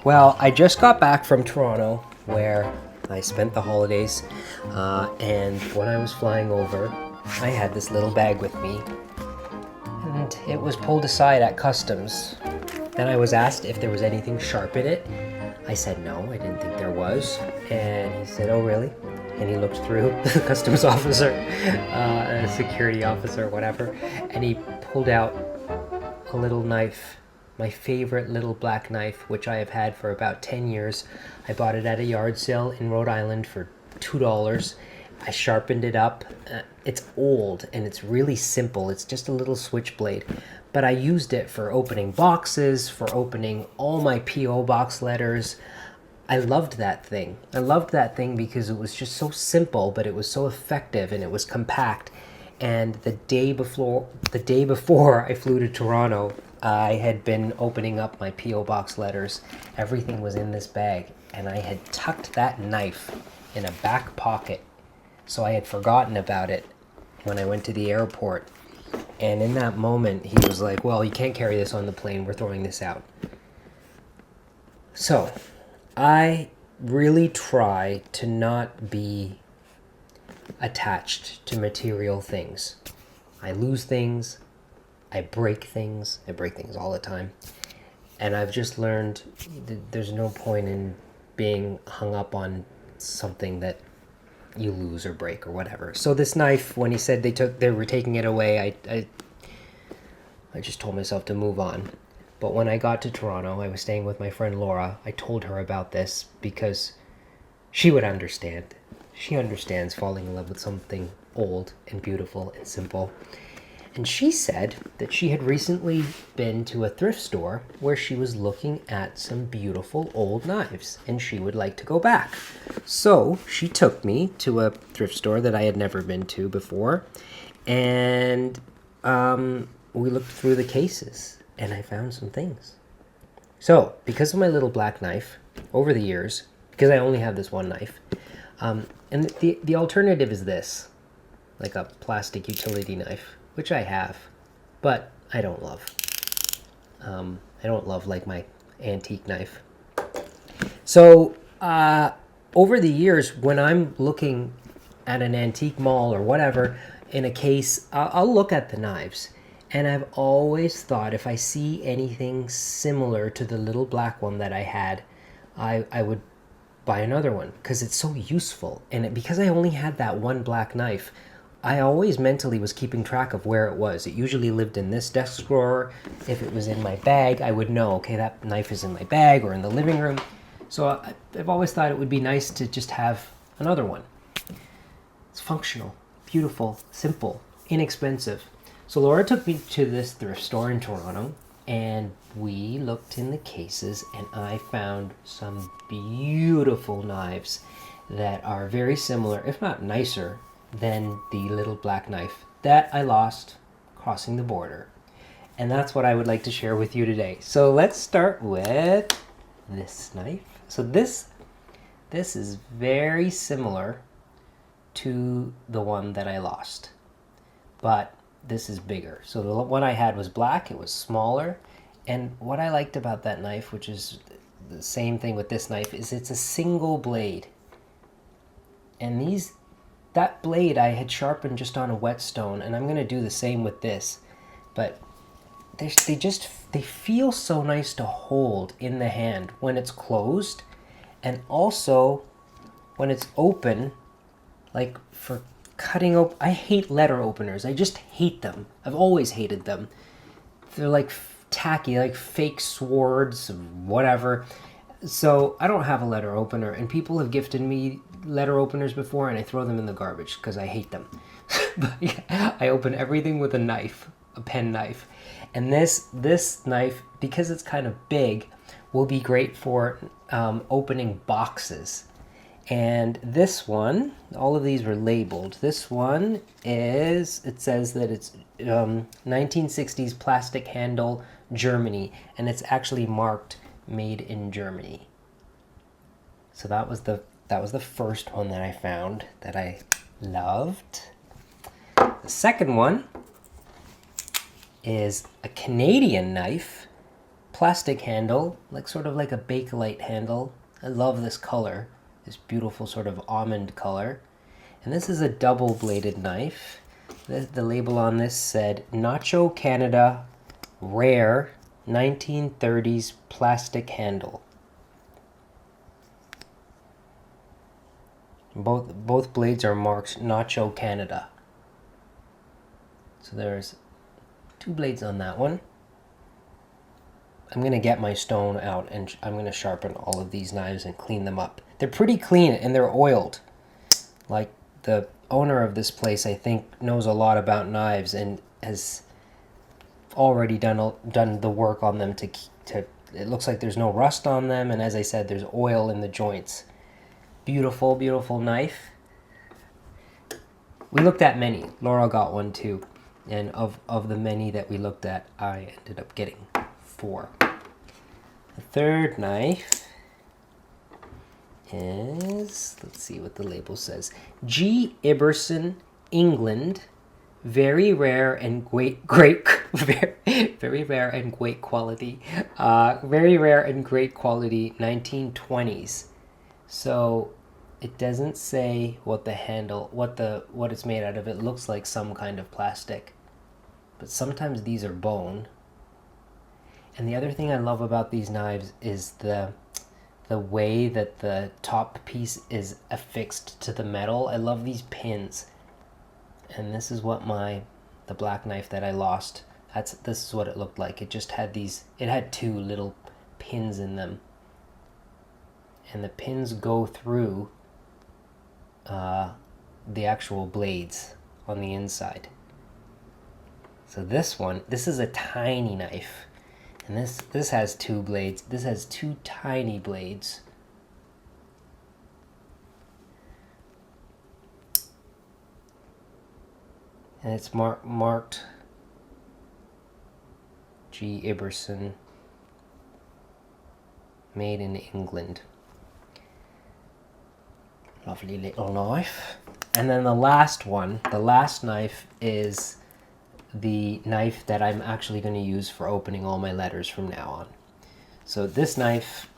Well, I just got back from Toronto where I spent the holidays, and when I was flying over, I had this little bag with me, and it was pulled aside at customs. Then I was asked if there was anything sharp in it. I said no, I didn't think there was, and he said, "Oh, really?" And he looked through the customs officer, a security officer, whatever, and he pulled out a little knife, my favorite little black knife, which I have had for about 10 years. I bought it at a yard sale in Rhode Island for $2. I sharpened it up. It's old and it's really simple. It's just a little switchblade. But I used it for opening boxes, for opening all my P.O. box letters. I loved that thing. I loved that thing because it was just so simple, but it was so effective and it was compact. And the day before I flew to Toronto, I had been opening up my P.O. box letters. Everything was in this bag, and I had tucked that knife in a back pocket. So I had forgotten about it when I went to the airport. And in that moment, he was like, "Well, you can't carry this on the plane. We're throwing this out." So I really try to not be attached to material things. I lose things. I break things. I break things all the time. And I've just learned there's no point in being hung up on something that you lose or break or whatever. So this knife, when he said they were taking it away, I just told myself to move on. But when I got to Toronto, I was staying with my friend Laura. I told her about this because she would understand. She understands falling in love with something old and beautiful and simple. And she said that she had recently been to a thrift store where she was looking at some beautiful old knives and she would like to go back. So she took me to a thrift store that I had never been to before, and we looked through the cases and I found some things. So because of my little black knife, over the years, because I only have this one knife, and the alternative is this, like a plastic utility knife, which I have, but I don't love. I don't love like my antique knife. So over the years, when I'm looking at an antique mall or whatever in a case, I'll look at the knives. And I've always thought if I see anything similar to the little black one that I had, I would buy another one because it's so useful. And because I only had that one black knife, I always mentally was keeping track of where it was. It usually lived in this desk drawer. If it was in my bag, I would know, okay, that knife is in my bag or in the living room. So I've always thought it would be nice to just have another one. It's functional, beautiful, simple, inexpensive. So Laura took me to this thrift store in Toronto, and we looked in the cases, and I found some beautiful knives that are very similar, if not nicer, than the little black knife that I lost crossing the border. And that's what I would like to share with you today. So let's start with this knife. So this is very similar to the one that I lost, but this is bigger. So the one I had was black, it was smaller, and what I liked about that knife, which is the same thing with this knife, is it's a single blade. And that blade I had sharpened just on a whetstone, and I'm going to do the same with this, but they feel so nice to hold in the hand when it's closed, and also when it's open, like for cutting open. I hate letter openers. I just hate them. I've always hated them. They're like tacky, like fake swords, whatever. So I don't have a letter opener, and people have gifted me letter openers before, and I throw them in the garbage because I hate them. But yeah, I open everything with a knife, a pen knife. And this knife, because it's kind of big, will be great for opening boxes. And this one, all of these were labeled. This one it says that it's 1960s plastic handle, Germany, and it's actually marked made in Germany. So that was the first one that I found that I loved. The second one is a Canadian knife plastic handle, like sort of like a Bakelite handle. I love this color, this beautiful sort of almond color. And this is a double-bladed knife. The label on this said Nacho Canada Rare 1930s plastic handle. Both blades are marked Nacho Canada. So there's 2 blades on that one. I'm going to get my stone out and I'm going to sharpen all of these knives and clean them up. They're pretty clean and they're oiled. Like, the owner of this place, I think, knows a lot about knives and has already done the work on them to it looks like there's no rust on them, and as I said, there's oil in the joints. Beautiful, beautiful knife. We looked at many. Laura got one too. And of the many that we looked at, I ended up getting 4. The third knife is, let's see what the label says. G. Iberson, England. Very rare and great very rare and great quality. Very rare and great quality 1920s. So it doesn't say what the handle, what it's made out of. It looks like some kind of plastic. But sometimes these are bone. And the other thing I love about these knives is the way that the top piece is affixed to the metal. I love these pins. And this is what the black knife that I lost, this is what it looked like. It just had it had 2 little pins in them. And the pins go through the actual blades on the inside. So this is a tiny knife. And this has 2 blades. This has 2 tiny blades. And it's marked G. Iberson, made in England. Lovely little knife. And then the last knife is the knife that I'm actually going to use for opening all my letters from now on. So this knife,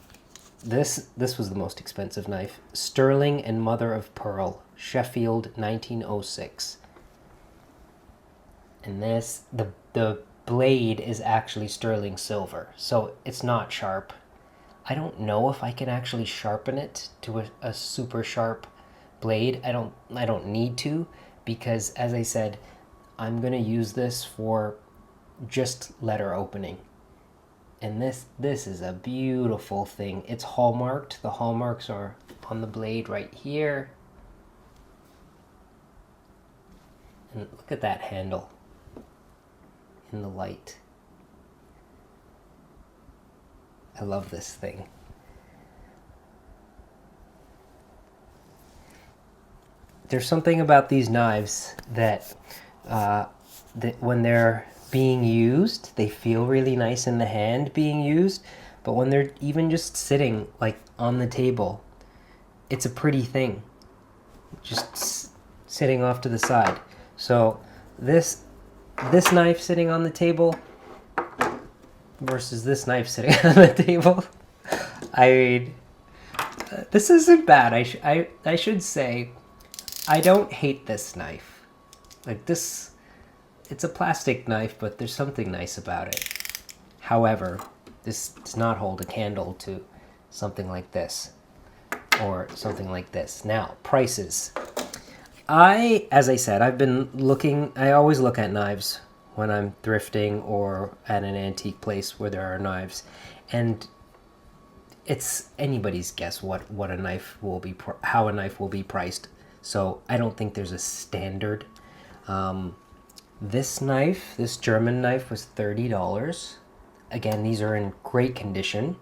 this was the most expensive knife. Sterling and mother of pearl, Sheffield, 1906. And the blade is actually sterling silver, so it's not sharp. I don't know if I can actually sharpen it to a super sharp blade. I don't need to, because as I said, I'm going to use this for just letter opening. And this is a beautiful thing. It's hallmarked. The hallmarks are on the blade right here. And look at that handle in the light. I love this thing. There's something about these knives that when they're being used, they feel really nice in the hand being used, but when they're even just sitting like on the table, it's a pretty thing. Just sitting off to the side. So this knife sitting on the table versus this knife sitting on the table. I mean, this isn't bad. I should say, I don't hate this knife. Like this, it's a plastic knife, but there's something nice about it. However, this does not hold a candle to something like this or something like this. Now, prices. As I said, I've been looking, I always look at knives when I'm thrifting or at an antique place where there are knives. And it's anybody's guess how a knife will be priced. So I don't think there's a standard. This German knife was $30. Again, these are in great condition.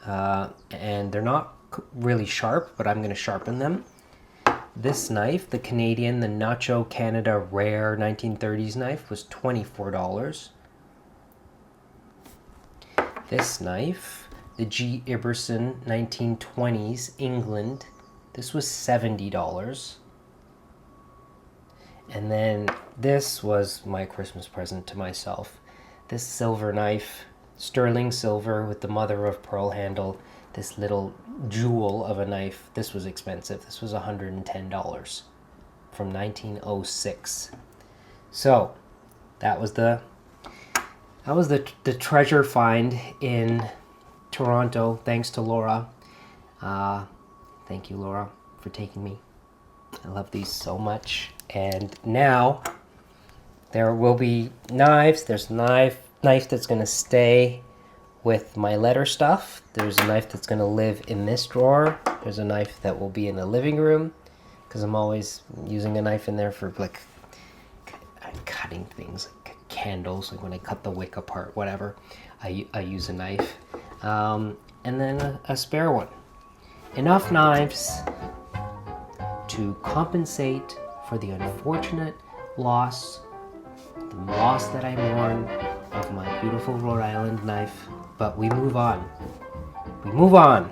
And they're not really sharp, but I'm going to sharpen them. This knife, the Nacho Canada Rare 1930s knife, was $24. This knife, the G. Iberson 1920s England, this was $70. And then this was my Christmas present to myself. This silver knife, sterling silver with the mother of pearl handle. This little jewel of a knife. This was expensive. This was $110 from 1906. So that was the treasure find in Toronto. Thanks to Laura. Thank you, Laura, for taking me. I love these so much. And now there will be knives. There's a knife that's going to stay with my letter stuff. There's a knife that's going to live in this drawer. There's a knife that will be in the living room because I'm always using a knife in there for like cutting things, like candles, like when I cut the wick apart, whatever. I use a knife. And then a spare one. Enough knives to compensate for the unfortunate loss, the loss that I mourn of my beautiful Rhode Island knife. But we move on. We move on.